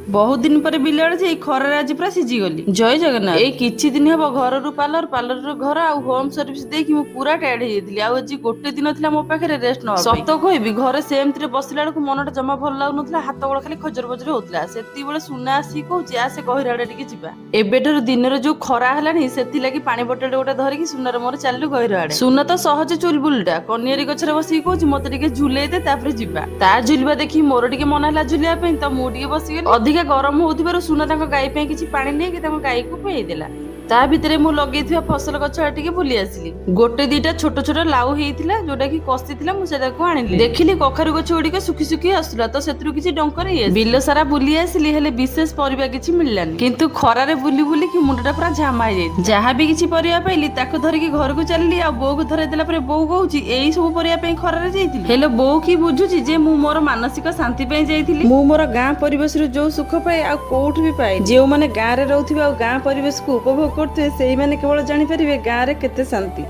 बहुत दिन पर बिल आड़े जे खरार आज पूरा सिझी गली। जय जगन्नाथ। एई किछि दिन हबो घर पार्लर पार्लर रु घर आ होम सर्विस देखि मु पूरा टायर्ड हे जाइतिली। आ आज गोटे दिन थिला मो पाखरे रेस्ट न सत कहबी घरे सेमति बसिला बेलକୁ मनटा जमा भल लागु नथला हाथ गोड़ खाली खजर बजर होतला। सेति बेले सुना आसी कहूची आसे गहिराडे टिके जिबा। एबेटर दिनर जो खरा हलानी सेति लागि पानी बोतल गोटे धरिकी सुनार मोर चालू गहिराडे। सुना तो सहज चुलबुलटा कनियरी गछरे बसी कहूची मते टिके झुलेई दे तापर जिबा। ता झुलबा देखि मोर टिके मन हला झुलिया पे त मु टिके बसी गेली। अधिक गरम होउथिबारु सुना तांको गाई पे किछि पानी नै कि तांको गाई को पेई देला। ता भितरे मु लगेइथिबा फसल गछ टिके बुली आसिली। गोटे दीटा छोट छोट लाउ हेइथिला जोटा कि कस्तिथिला मु सेटा को आनिली। देखिली कखारु गछ उडिके सुखी सुखी आसुला तो सेत्रु किछि डंकर हे बिल सारा बुली आसिली हेले विशेष परिबा किछि मिललानी। किंतु खरारे बुली बुली कि मुंडटा पूरा झामा हे जाई। जहा भी किछि परिबा पाइली ताको धरिकी घर को चलली आ बो को धरै देला परे बो कहूची एई सब परिबा पे खरारे जाईथिली। हेले बो की बुझुची जे मु मोर मानसिक शांति पे जाईथिली। मु मोर गां परिवेश रु जो सुख पाए आ कोठ भी पाए। जेउ माने गां रे रहउथिबा आ गां परिवेश को उपभोग करते सेही माने केवल जानि परिबे गां रे केते शांति।